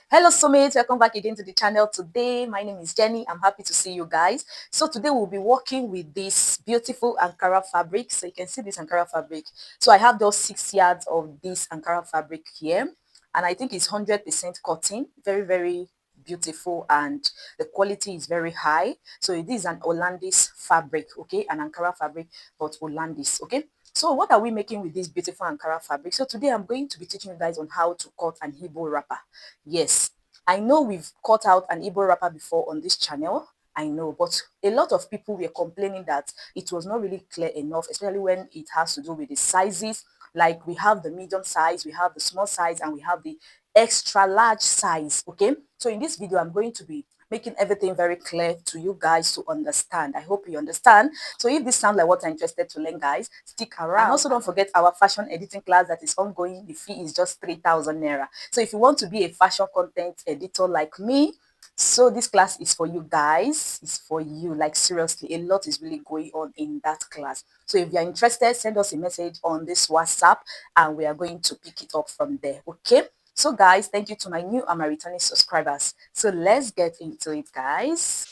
Hello soulmates, welcome back again to the channel. Today my name is Jenny. I'm happy to see you guys. So today we'll be working with this beautiful Ankara fabric. So you can see this Ankara fabric. So I have those 6 yards of this Ankara fabric here, and I think it's 100% cotton. Very beautiful, and the quality is very high. So it is an Hollandis fabric, okay, an Ankara fabric, but Hollandis, okay. So what are we making with this beautiful Ankara fabric? So today I'm going to be teaching you guys on how to cut an Igbo wrapper. Yes, I know we've cut out an Igbo wrapper before on this channel. I know, but a lot of people were complaining that it was not really clear enough, especially when it has to do with the sizes. Like we have the medium size, we have the small size, and we have the extra large size. Okay, so in this video, I'm going to be making everything very clear to you guys to understand. I hope you understand. So if this sounds like what I'm interested to learn, guys, stick around. And also don't forget our fashion editing class that is ongoing. The fee is just 3,000 naira. So if you want to be a fashion content editor like me, so this class is for you guys. It's for you. Like seriously, a lot is really going on in that class. So if you're interested, send us a message on this WhatsApp and we are going to pick it up from there. Okay. So guys, thank you to my new and my returning subscribers. So let's get into it, guys.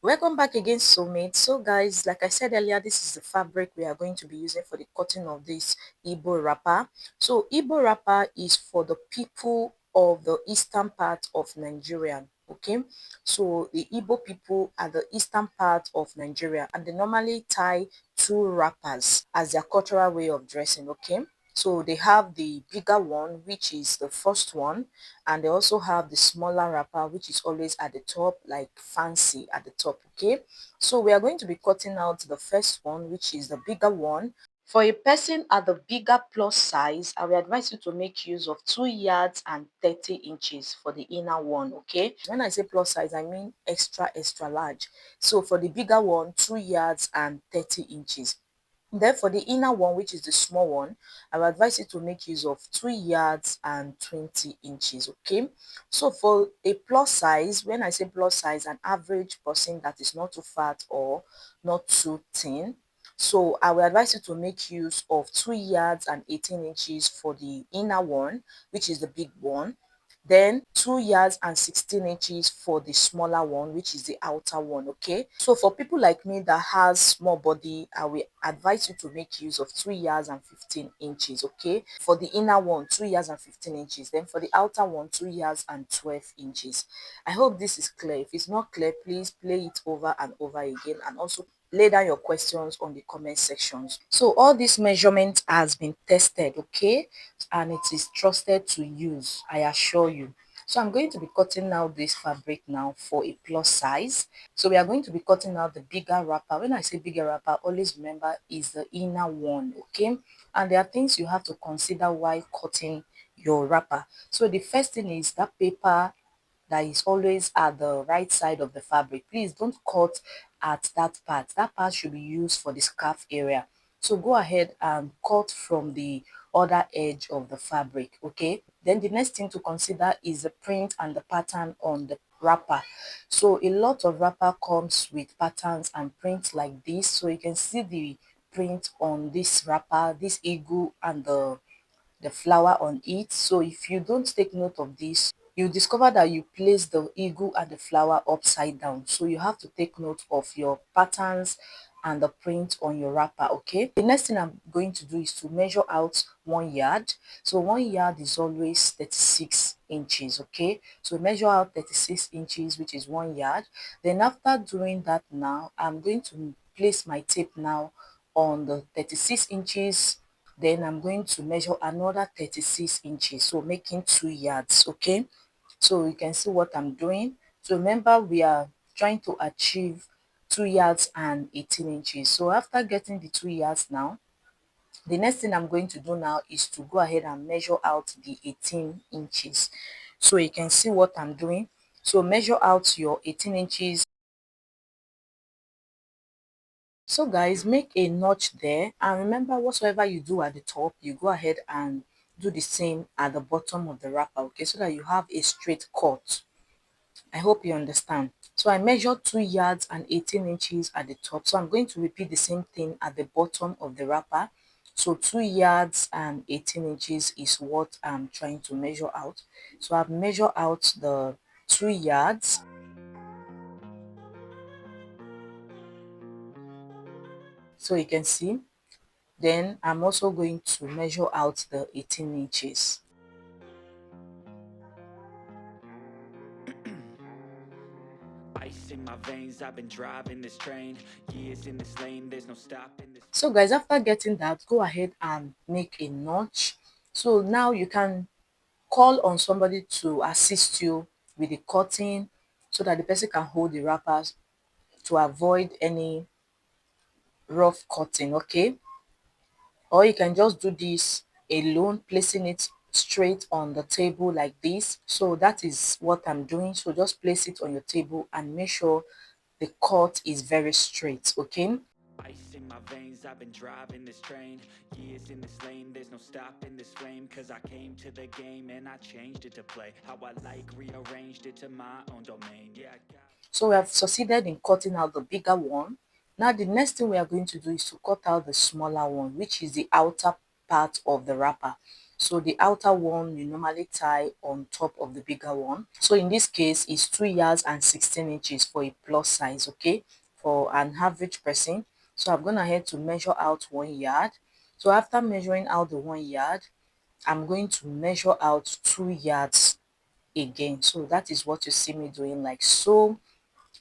Welcome back again, soulmates. So guys, like I said earlier, this is the fabric we are going to be using for the cutting of this Igbo wrapper. So Igbo wrapper is for the people of the eastern part of Nigeria. Okay, so the Igbo people are the eastern part of Nigeria, and they normally tie two wrappers as their cultural way of dressing. Okay, so they have the bigger one, which is the first one, and they also have the smaller wrapper, which is always at the top, like fancy at the top. Okay, so we are going to be cutting out the first one, which is the bigger one. For a person at the bigger plus size, I will advise you to make use of 2 yards and 30 inches for the inner one. Okay, when I say plus size, I mean extra large. So for the bigger one, 2 yards and 30 inches. Then for the inner one, which is the small one, I will advise you to make use of 2 yards and 20 inches. Okay, so for a plus size, when I say plus size, an average person that is not too fat or not too thin, so I will advise you to make use of 2 yards and 18 inches for the inner one, which is the big one. Then 2 yards and 16 inches for the smaller one, which is the outer one. Okay, so for people like me that has small body, I will advise you to make use of 2 yards and 15 inches. Okay, for the inner one, 2 yards and 15 inches. Then for the outer one, 2 yards and 12 inches. I hope this is clear. If it's not clear, please play it over and over again, and also lay down your questions on the comment sections. So all these measurements has been tested, okay, and it is trusted to use, I assure you. So I'm going to be cutting out this fabric now for a plus size. So we are going to be cutting out the bigger wrapper. When I say bigger wrapper, always remember is the inner one. Okay, and there are things you have to consider while cutting your wrapper. So the first thing is that paper that is always at the right side of the fabric. Please don't cut at that part. That part should be used for the scarf area. So go ahead and cut from the other edge of the fabric. Okay, then the next thing to consider is the print and the pattern on the wrapper. So a lot of wrapper comes with patterns and prints like this. So you can see the print on this wrapper, this eagle and the flower on it. So if you don't take note of this, you discover that you place the eagle and the flower upside down. So you have to take note of your patterns and the print on your wrapper. Okay, the next thing I'm going to do is to measure out 1 yard. So 1 yard is always 36 inches. Okay, so measure out 36 inches, which is 1 yard. Then after doing that, now I'm going to place my tape now on the 36 inches. Then I'm going to measure another 36 inches, so making 2 yards. Okay, so you can see what I'm doing. So remember, we are trying to achieve 2 yards and 18 inches. So after getting the 2 yards now, the next thing I'm going to do now is to go ahead and measure out the 18 inches. So you can see what I'm doing. So measure out your 18 inches. So guys, make a notch there, and remember, whatsoever you do at the top, you go ahead and do the same at the bottom of the wrapper. Okay, so that you have a straight cut. I hope you understand. So I measured 2 yards and 18 inches at the top, so I'm going to repeat the same thing at the bottom of the wrapper. So 2 yards and 18 inches is what I'm trying to measure out. So I've measured out the 2 yards. So you can see. Then I'm also going to measure out the 18 inches. Ice in my veins, I've been driving this train. Years in this lane, there's no stopping this. So guys, after getting that, go ahead and make a notch. So now you can call on somebody to assist you with the cutting so that the person can hold the wrappers to avoid any rough cutting, okay? Or you can just do this alone, placing it straight on the table like this. So that is what I'm doing. So just place it on your table and make sure the cut is very straight, okay? Ice in my veins, I've been driving this train. Years in this lane, there's no stopping this flame. Cause I came to the game and I changed it to play how I like, rearranged it to my own domain. Yeah, so we have succeeded in cutting out the bigger one. Now the next thing we are going to do is to cut out the smaller one, which is the outer part of the wrapper. So the outer one you normally tie on top of the bigger one. So in this case, it's 2 yards and 16 inches for a plus size, okay, for an average person. So I'm going ahead to measure out 1 yard. So after measuring out the 1 yard, I'm going to measure out 2 yards again. So that is what you see me doing, like so.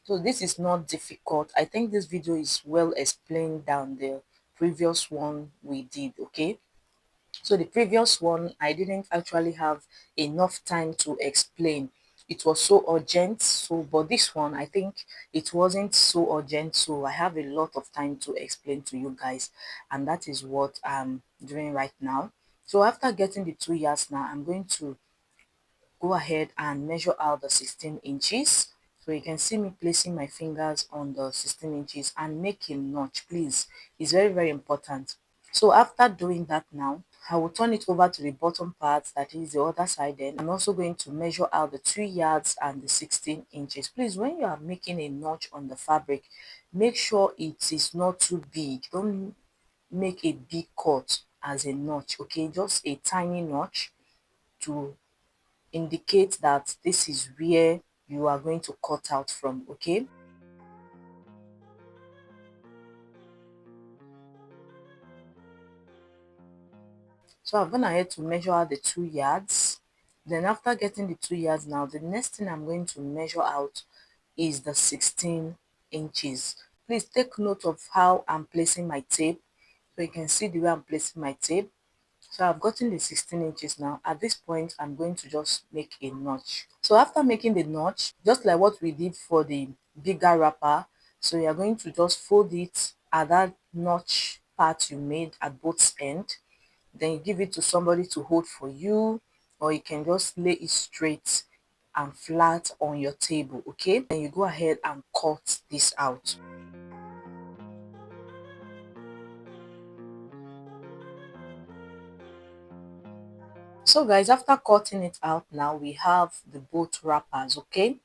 So this is not difficult. I think this video is well explained than the previous one we did, okay? So the previous one, I didn't actually have enough time to explain. It was so urgent. So, but this one, I think it wasn't so urgent. So I have a lot of time to explain to you guys. And that is what I'm doing right now. So after getting the 2 yards now, I'm going to go ahead and measure out the 16 inches. So you can see me placing my fingers on the 16 inches and make a notch, please. It's very, very important. So after doing that now, I will turn it over to the bottom part, that is the other side. Then I'm also going to measure out the 2 yards and the 16 inches. Please, when you are making a notch on the fabric, make sure it is not too big. Don't make a big cut as a notch, okay? Just a tiny notch to indicate that this is where you are going to cut out from, okay? So I've gone ahead to measure out the 2 yards. Then after getting the 2 yards now, the next thing I'm going to measure out is the 16 inches. Please take note of how I'm placing my tape. So you can see the way I'm placing my tape. So I've gotten the 16 inches now. At this point, I'm going to just make a notch. So after making the notch, just like what we did for the bigger wrapper, so you're going to just fold it at that notch part you made at both ends. Then you give it to somebody to hold for you, or you can just lay it straight and flat on your table, okay? Then you go ahead and cut this out. So guys, after cutting it out now, we have the both wrappers, okay?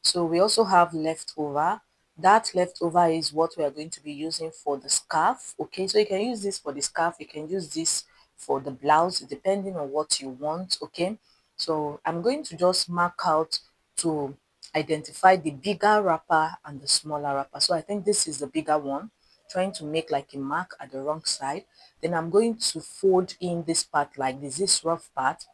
So we also have leftover. That leftover is what we are going to be using for the scarf, okay? So you can use this for the scarf, you can use this for the blouse, depending on what you want, okay? So I'm going to just mark out to identify the bigger wrapper and the smaller wrapper. So I think this is the bigger one, trying to make like a mark at the wrong side. Then I'm going to fold in this part like this rough part,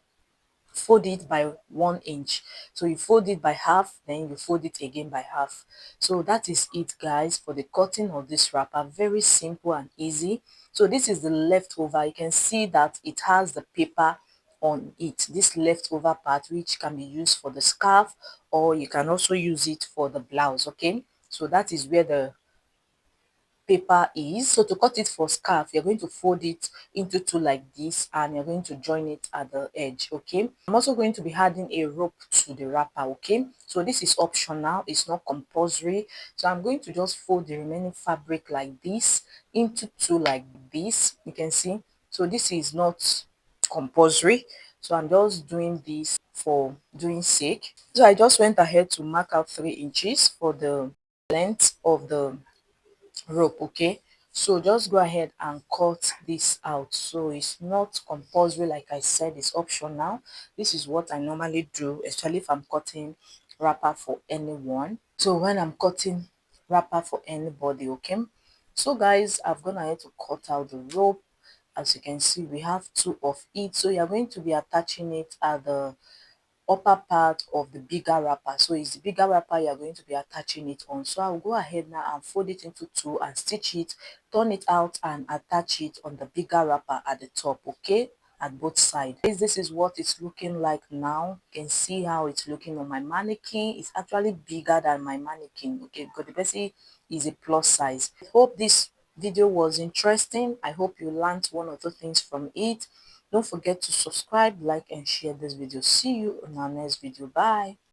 fold it by 1 inch. So you fold it by half, then you fold it again by half. So that is it guys for the cutting of this wrapper. Very simple and easy. So this is the leftover. You can see that it has the paper on it, this leftover part, which can be used for the scarf, or you can also use it for the blouse, okay? So that is where the paper is. So to cut it for scarf, you're going to fold it into two like this, and you're going to join it at the edge, okay? I'm also going to be adding a rope to the wrapper, okay? So this is optional, it's not compulsory. So I'm going to just fold the remaining fabric like this into two like this, you can see. So this is not compulsory, so I'm just doing this for doing sake. So I just went ahead to mark out 3 inches for the length of the rope, okay? So just go ahead and cut this out. So it's not compulsory, like I said, it's optional. This is what I normally do, especially if I'm cutting wrapper for anyone. So when I'm cutting wrapper for anybody, okay. So guys, I've gone ahead to cut out the rope. As you can see, we have two of it. So you're going to be attaching it at the upper part of the bigger wrapper. So it's the bigger wrapper you're going to be attaching it on. So I'll go ahead now and fold it into two and stitch it, turn it out and attach it on the bigger wrapper at the top, okay, at both sides. This is what it's looking like now. You can see how it's looking on my mannequin. It's actually bigger than my mannequin, okay, because the person is a plus size. I hope this video was interesting. I hope you learned one or two things from it. Don't forget to subscribe, like, and share this video. See you in our next video. Bye.